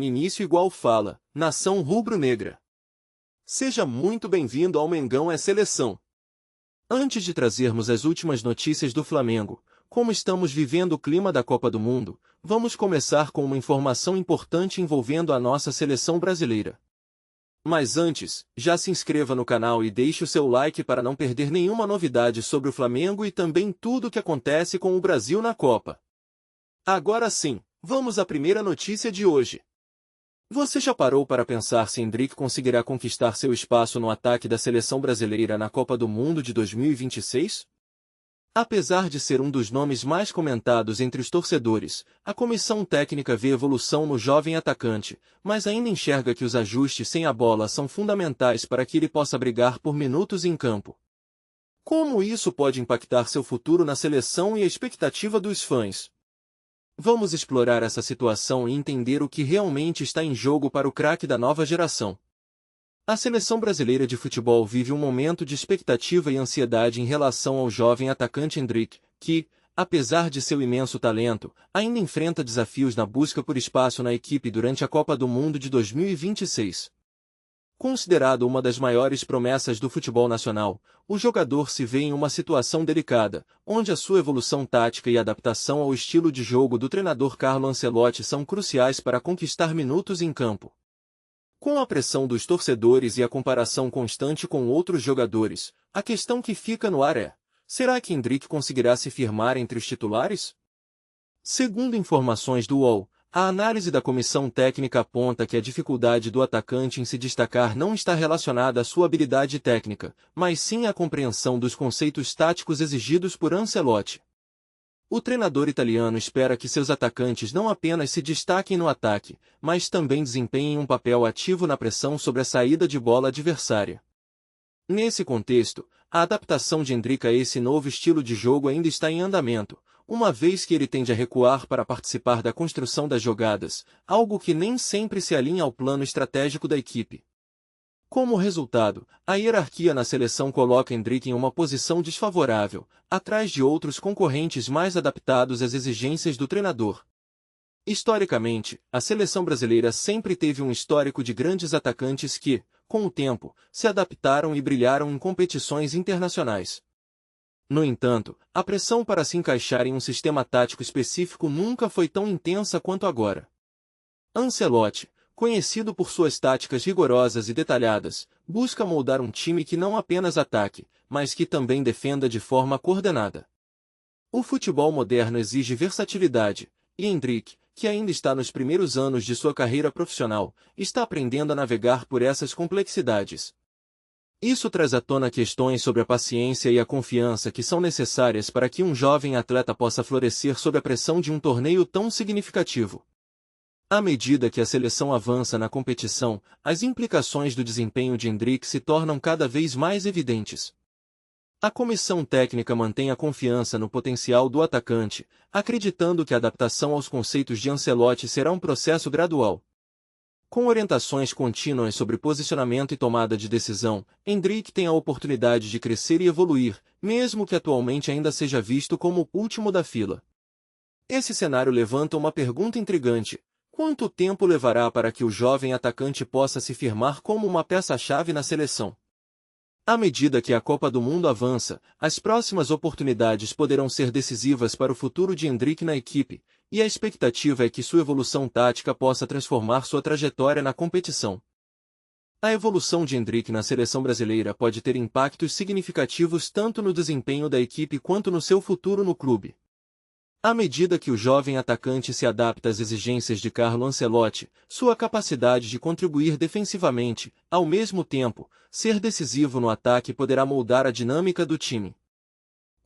Início igual fala, nação rubro-negra. Seja muito bem-vindo ao Mengão é Seleção. Antes de trazermos as últimas notícias do Flamengo, como estamos vivendo o clima da Copa do Mundo, vamos começar com uma informação importante envolvendo a nossa seleção brasileira. Mas antes, já se inscreva no canal e deixe o seu like para não perder nenhuma novidade sobre o Flamengo e também tudo o que acontece com o Brasil na Copa. Agora sim, vamos à primeira notícia de hoje. Você já parou para pensar se Endrick conseguirá conquistar seu espaço no ataque da seleção brasileira na Copa do Mundo de 2026? Apesar de ser um dos nomes mais comentados entre os torcedores, a comissão técnica vê evolução no jovem atacante, mas ainda enxerga que os ajustes sem a bola são fundamentais para que ele possa brigar por minutos em campo. Como isso pode impactar seu futuro na seleção e a expectativa dos fãs? Vamos explorar essa situação e entender o que realmente está em jogo para o craque da nova geração. A seleção brasileira de futebol vive um momento de expectativa e ansiedade em relação ao jovem atacante Endrick, que, apesar de seu imenso talento, ainda enfrenta desafios na busca por espaço na equipe durante a Copa do Mundo de 2026. Considerado uma das maiores promessas do futebol nacional, o jogador se vê em uma situação delicada, onde a sua evolução tática e adaptação ao estilo de jogo do treinador Carlo Ancelotti são cruciais para conquistar minutos em campo. Com a pressão dos torcedores e a comparação constante com outros jogadores, a questão que fica no ar é: será que Endrick conseguirá se firmar entre os titulares? Segundo informações do UOL, a análise da comissão técnica aponta que a dificuldade do atacante em se destacar não está relacionada à sua habilidade técnica, mas sim à compreensão dos conceitos táticos exigidos por Ancelotti. O treinador italiano espera que seus atacantes não apenas se destaquem no ataque, mas também desempenhem um papel ativo na pressão sobre a saída de bola adversária. Nesse contexto, a adaptação de Endrick a esse novo estilo de jogo ainda está em andamento, uma vez que ele tende a recuar para participar da construção das jogadas, algo que nem sempre se alinha ao plano estratégico da equipe. Como resultado, a hierarquia na seleção coloca Endrick em uma posição desfavorável, atrás de outros concorrentes mais adaptados às exigências do treinador. Historicamente, a seleção brasileira sempre teve um histórico de grandes atacantes que, com o tempo, se adaptaram e brilharam em competições internacionais. No entanto, a pressão para se encaixar em um sistema tático específico nunca foi tão intensa quanto agora. Ancelotti, conhecido por suas táticas rigorosas e detalhadas, busca moldar um time que não apenas ataque, mas que também defenda de forma coordenada. O futebol moderno exige versatilidade, e Endrick, que ainda está nos primeiros anos de sua carreira profissional, está aprendendo a navegar por essas complexidades. Isso traz à tona questões sobre a paciência e a confiança que são necessárias para que um jovem atleta possa florescer sob a pressão de um torneio tão significativo. À medida que a seleção avança na competição, as implicações do desempenho de Endrick se tornam cada vez mais evidentes. A comissão técnica mantém a confiança no potencial do atacante, acreditando que a adaptação aos conceitos de Ancelotti será um processo gradual. Com orientações contínuas sobre posicionamento e tomada de decisão, Endrick tem a oportunidade de crescer e evoluir, mesmo que atualmente ainda seja visto como o último da fila. Esse cenário levanta uma pergunta intrigante: quanto tempo levará para que o jovem atacante possa se firmar como uma peça-chave na seleção? À medida que a Copa do Mundo avança, as próximas oportunidades poderão ser decisivas para o futuro de Endrick na equipe, e a expectativa é que sua evolução tática possa transformar sua trajetória na competição. A evolução de Endrick na seleção brasileira pode ter impactos significativos tanto no desempenho da equipe quanto no seu futuro no clube. À medida que o jovem atacante se adapta às exigências de Carlo Ancelotti, sua capacidade de contribuir defensivamente, ao mesmo tempo, ser decisivo no ataque poderá moldar a dinâmica do time.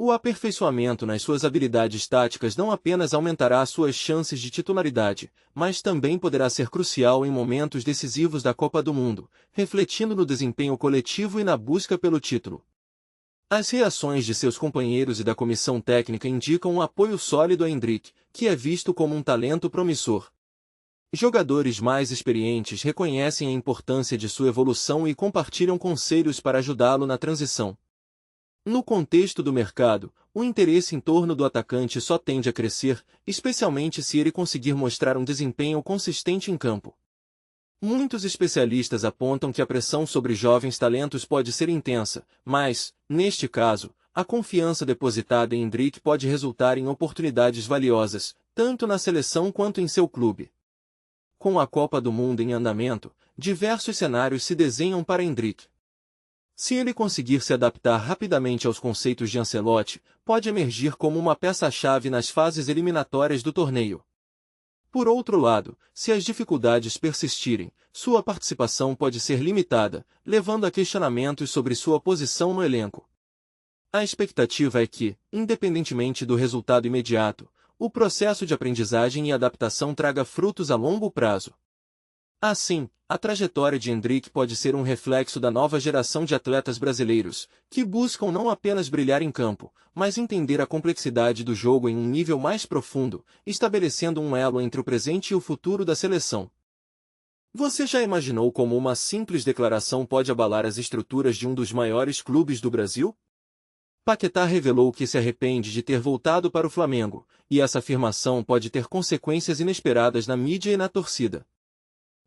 O aperfeiçoamento nas suas habilidades táticas não apenas aumentará suas chances de titularidade, mas também poderá ser crucial em momentos decisivos da Copa do Mundo, refletindo no desempenho coletivo e na busca pelo título. As reações de seus companheiros e da comissão técnica indicam um apoio sólido a Endrick, que é visto como um talento promissor. Jogadores mais experientes reconhecem a importância de sua evolução e compartilham conselhos para ajudá-lo na transição. No contexto do mercado, o interesse em torno do atacante só tende a crescer, especialmente se ele conseguir mostrar um desempenho consistente em campo. Muitos especialistas apontam que a pressão sobre jovens talentos pode ser intensa, mas, neste caso, a confiança depositada em Endrick pode resultar em oportunidades valiosas, tanto na seleção quanto em seu clube. Com a Copa do Mundo em andamento, diversos cenários se desenham para Endrick. Se ele conseguir se adaptar rapidamente aos conceitos de Ancelotti, pode emergir como uma peça-chave nas fases eliminatórias do torneio. Por outro lado, se as dificuldades persistirem, sua participação pode ser limitada, levando a questionamentos sobre sua posição no elenco. A expectativa é que, independentemente do resultado imediato, o processo de aprendizagem e adaptação traga frutos a longo prazo. Assim, a trajetória de Endrick pode ser um reflexo da nova geração de atletas brasileiros, que buscam não apenas brilhar em campo, mas entender a complexidade do jogo em um nível mais profundo, estabelecendo um elo entre o presente e o futuro da seleção. Você já imaginou como uma simples declaração pode abalar as estruturas de um dos maiores clubes do Brasil? Paquetá revelou que se arrepende de ter voltado para o Flamengo, e essa afirmação pode ter consequências inesperadas na mídia e na torcida.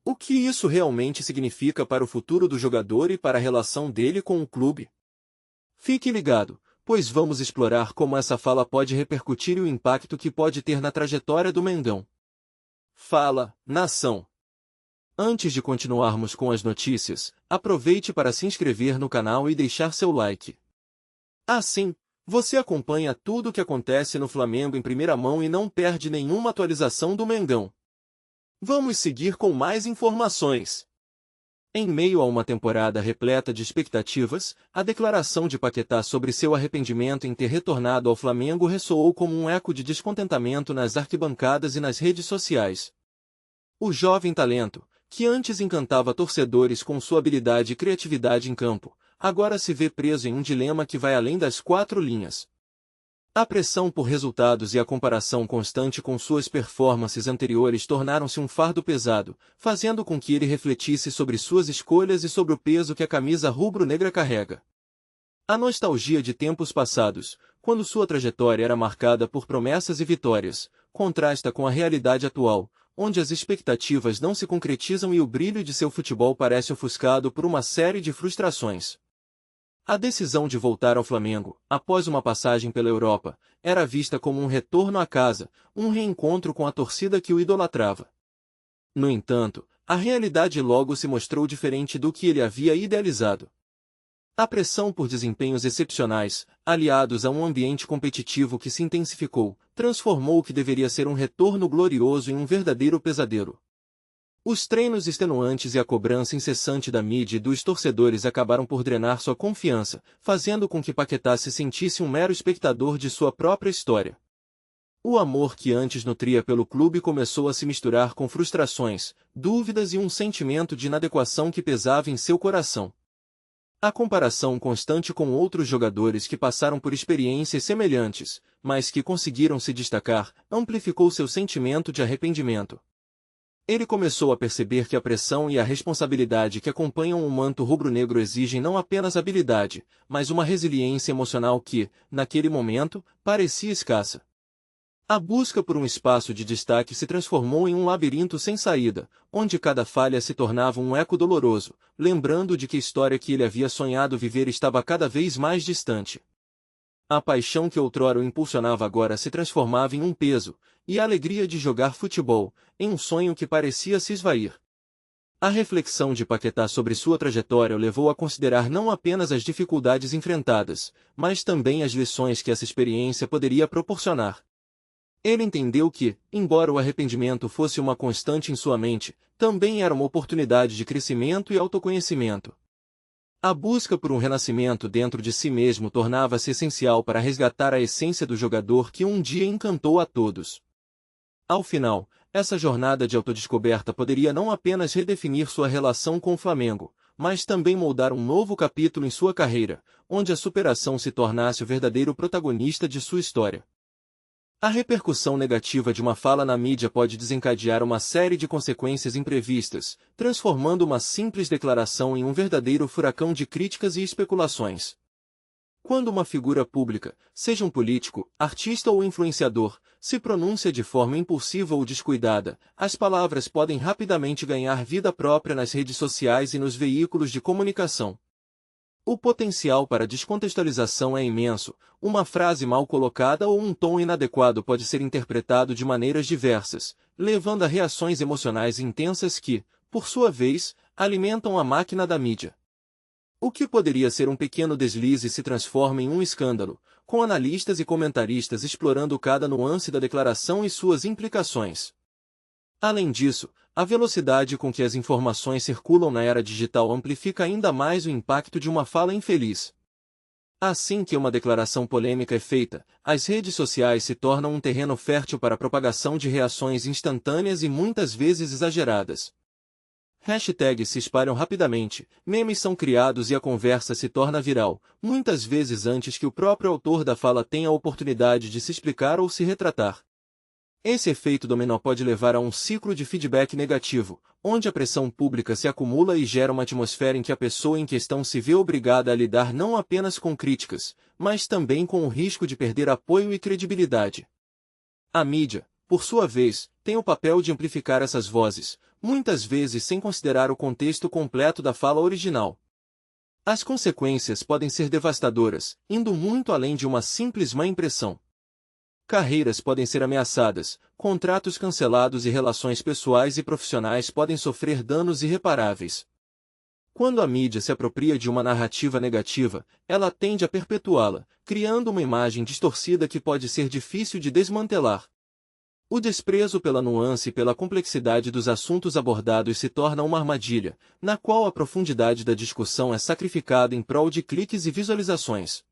O que isso realmente significa para o futuro do jogador e para a relação dele com o clube? Fique ligado, pois vamos explorar como essa fala pode repercutir e o impacto que pode ter na trajetória do Mengão. Fala, nação! Antes de continuarmos com as notícias, aproveite para se inscrever no canal e deixar seu like. Assim, você acompanha tudo o que acontece no Flamengo em primeira mão e não perde nenhuma atualização do Mengão. Vamos seguir com mais informações. Em meio a uma temporada repleta de expectativas, a declaração de Paquetá sobre seu arrependimento em ter retornado ao Flamengo ressoou como um eco de descontentamento nas arquibancadas e nas redes sociais. O jovem talento, que antes encantava torcedores com sua habilidade e criatividade em campo, agora se vê preso em um dilema que vai além das quatro linhas. A pressão por resultados e a comparação constante com suas performances anteriores tornaram-se um fardo pesado, fazendo com que ele refletisse sobre suas escolhas e sobre o peso que a camisa rubro-negra carrega. A nostalgia de tempos passados, quando sua trajetória era marcada por promessas e vitórias, contrasta com a realidade atual, onde as expectativas não se concretizam e o brilho de seu futebol parece ofuscado por uma série de frustrações. A decisão de voltar ao Flamengo, após uma passagem pela Europa, era vista como um retorno à casa, um reencontro com a torcida que o idolatrava. No entanto, a realidade logo se mostrou diferente do que ele havia idealizado. A pressão por desempenhos excepcionais, aliados a um ambiente competitivo que se intensificou, transformou o que deveria ser um retorno glorioso em um verdadeiro pesadelo. Os treinos extenuantes e a cobrança incessante da mídia e dos torcedores acabaram por drenar sua confiança, fazendo com que Paquetá se sentisse um mero espectador de sua própria história. O amor que antes nutria pelo clube começou a se misturar com frustrações, dúvidas e um sentimento de inadequação que pesava em seu coração. A comparação constante com outros jogadores que passaram por experiências semelhantes, mas que conseguiram se destacar, amplificou seu sentimento de arrependimento. Ele começou a perceber que a pressão e a responsabilidade que acompanham o manto rubro-negro exigem não apenas habilidade, mas uma resiliência emocional que, naquele momento, parecia escassa. A busca por um espaço de destaque se transformou em um labirinto sem saída, onde cada falha se tornava um eco doloroso, lembrando de que a história que ele havia sonhado viver estava cada vez mais distante. A paixão que outrora o impulsionava agora se transformava em um peso, e a alegria de jogar futebol, em um sonho que parecia se esvair. A reflexão de Paquetá sobre sua trajetória o levou a considerar não apenas as dificuldades enfrentadas, mas também as lições que essa experiência poderia proporcionar. Ele entendeu que, embora o arrependimento fosse uma constante em sua mente, também era uma oportunidade de crescimento e autoconhecimento. A busca por um renascimento dentro de si mesmo tornava-se essencial para resgatar a essência do jogador que um dia encantou a todos. Ao final, essa jornada de autodescoberta poderia não apenas redefinir sua relação com o Flamengo, mas também moldar um novo capítulo em sua carreira, onde a superação se tornasse o verdadeiro protagonista de sua história. A repercussão negativa de uma fala na mídia pode desencadear uma série de consequências imprevistas, transformando uma simples declaração em um verdadeiro furacão de críticas e especulações. Quando uma figura pública, seja um político, artista ou influenciador, se pronuncia de forma impulsiva ou descuidada, as palavras podem rapidamente ganhar vida própria nas redes sociais e nos veículos de comunicação. O potencial para descontextualização é imenso, uma frase mal colocada ou um tom inadequado pode ser interpretado de maneiras diversas, levando a reações emocionais intensas que, por sua vez, alimentam a máquina da mídia. O que poderia ser um pequeno deslize se transforma em um escândalo, com analistas e comentaristas explorando cada nuance da declaração e suas implicações. Além disso, a velocidade com que as informações circulam na era digital amplifica ainda mais o impacto de uma fala infeliz. Assim que uma declaração polêmica é feita, as redes sociais se tornam um terreno fértil para a propagação de reações instantâneas e muitas vezes exageradas. Hashtags se espalham rapidamente, memes são criados e a conversa se torna viral, muitas vezes antes que o próprio autor da fala tenha a oportunidade de se explicar ou se retratar. Esse efeito dominó pode levar a um ciclo de feedback negativo, onde a pressão pública se acumula e gera uma atmosfera em que a pessoa em questão se vê obrigada a lidar não apenas com críticas, mas também com o risco de perder apoio e credibilidade. A mídia, por sua vez, tem o papel de amplificar essas vozes, muitas vezes sem considerar o contexto completo da fala original. As consequências podem ser devastadoras, indo muito além de uma simples má impressão. Carreiras podem ser ameaçadas, contratos cancelados e relações pessoais e profissionais podem sofrer danos irreparáveis. Quando a mídia se apropria de uma narrativa negativa, ela tende a perpetuá-la, criando uma imagem distorcida que pode ser difícil de desmantelar. O desprezo pela nuance e pela complexidade dos assuntos abordados se torna uma armadilha, na qual a profundidade da discussão é sacrificada em prol de cliques e visualizações.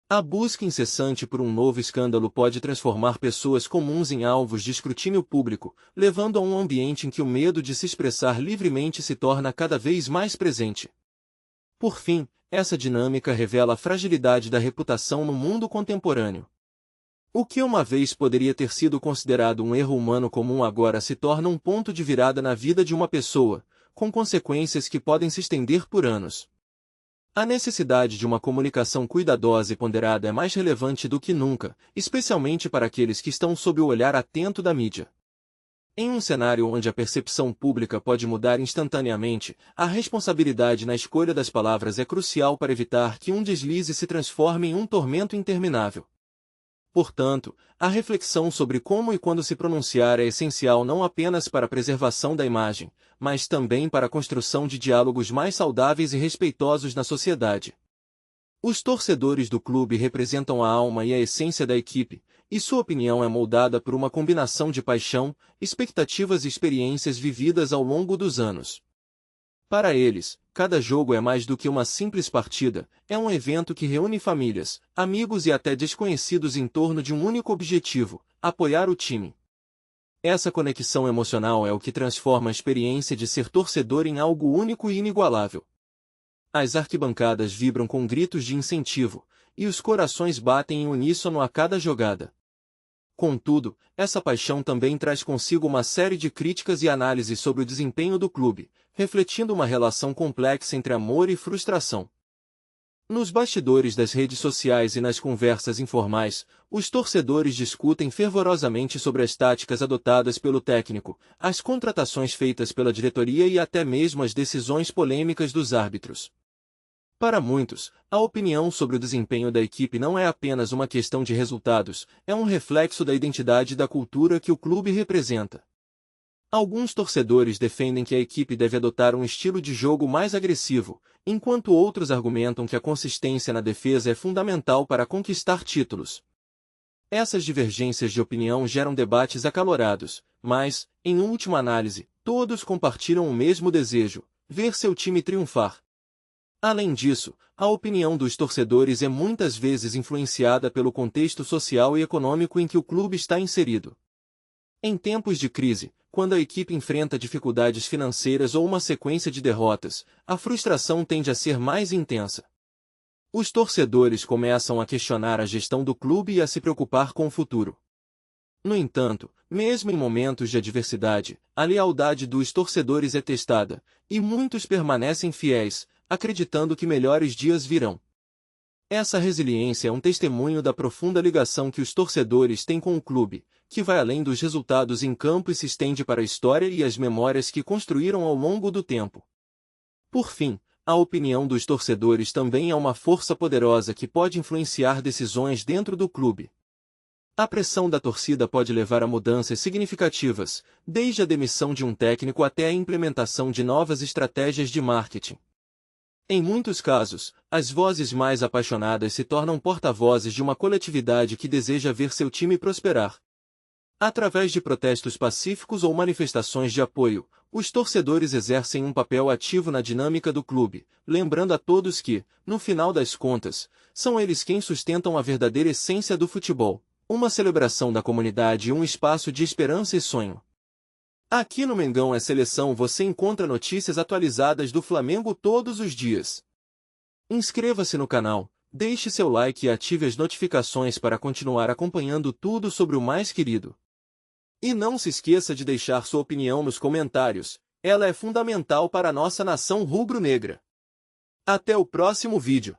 A busca incessante por um novo escândalo pode transformar pessoas comuns em alvos de escrutínio público, levando a um ambiente em que o medo de se expressar livremente se torna cada vez mais presente. Por fim, essa dinâmica revela a fragilidade da reputação no mundo contemporâneo. O que uma vez poderia ter sido considerado um erro humano comum agora se torna um ponto de virada na vida de uma pessoa, com consequências que podem se estender por anos. A necessidade de uma comunicação cuidadosa e ponderada é mais relevante do que nunca, especialmente para aqueles que estão sob o olhar atento da mídia. Em um cenário onde a percepção pública pode mudar instantaneamente, a responsabilidade na escolha das palavras é crucial para evitar que um deslize se transforme em um tormento interminável. Portanto, a reflexão sobre como e quando se pronunciar é essencial não apenas para a preservação da imagem, mas também para a construção de diálogos mais saudáveis e respeitosos na sociedade. Os torcedores do clube representam a alma e a essência da equipe, e sua opinião é moldada por uma combinação de paixão, expectativas e experiências vividas ao longo dos anos. Para eles, cada jogo é mais do que uma simples partida, é um evento que reúne famílias, amigos e até desconhecidos em torno de um único objetivo: apoiar o time. Essa conexão emocional é o que transforma a experiência de ser torcedor em algo único e inigualável. As arquibancadas vibram com gritos de incentivo, e os corações batem em uníssono a cada jogada. Contudo, essa paixão também traz consigo uma série de críticas e análises sobre o desempenho do clube, refletindo uma relação complexa entre amor e frustração. Nos bastidores das redes sociais e nas conversas informais, os torcedores discutem fervorosamente sobre as táticas adotadas pelo técnico, as contratações feitas pela diretoria e até mesmo as decisões polêmicas dos árbitros. Para muitos, a opinião sobre o desempenho da equipe não é apenas uma questão de resultados, é um reflexo da identidade e da cultura que o clube representa. Alguns torcedores defendem que a equipe deve adotar um estilo de jogo mais agressivo, enquanto outros argumentam que a consistência na defesa é fundamental para conquistar títulos. Essas divergências de opinião geram debates acalorados, mas, em última análise, todos compartilham o mesmo desejo: ver seu time triunfar. Além disso, a opinião dos torcedores é muitas vezes influenciada pelo contexto social e econômico em que o clube está inserido. Em tempos de crise, quando a equipe enfrenta dificuldades financeiras ou uma sequência de derrotas, a frustração tende a ser mais intensa. Os torcedores começam a questionar a gestão do clube e a se preocupar com o futuro. No entanto, mesmo em momentos de adversidade, a lealdade dos torcedores é testada, e muitos permanecem fiéis, acreditando que melhores dias virão. Essa resiliência é um testemunho da profunda ligação que os torcedores têm com o clube, que vai além dos resultados em campo e se estende para a história e as memórias que construíram ao longo do tempo. Por fim, a opinião dos torcedores também é uma força poderosa que pode influenciar decisões dentro do clube. A pressão da torcida pode levar a mudanças significativas, desde a demissão de um técnico até a implementação de novas estratégias de marketing. Em muitos casos, as vozes mais apaixonadas se tornam porta-vozes de uma coletividade que deseja ver seu time prosperar. Através de protestos pacíficos ou manifestações de apoio, os torcedores exercem um papel ativo na dinâmica do clube, lembrando a todos que, no final das contas, são eles quem sustentam a verdadeira essência do futebol, uma celebração da comunidade e um espaço de esperança e sonho. Aqui no Mengão é Seleção você encontra notícias atualizadas do Flamengo todos os dias. Inscreva-se no canal, deixe seu like e ative as notificações para continuar acompanhando tudo sobre o mais querido. E não se esqueça de deixar sua opinião nos comentários, ela é fundamental para a nossa nação rubro-negra. Até o próximo vídeo.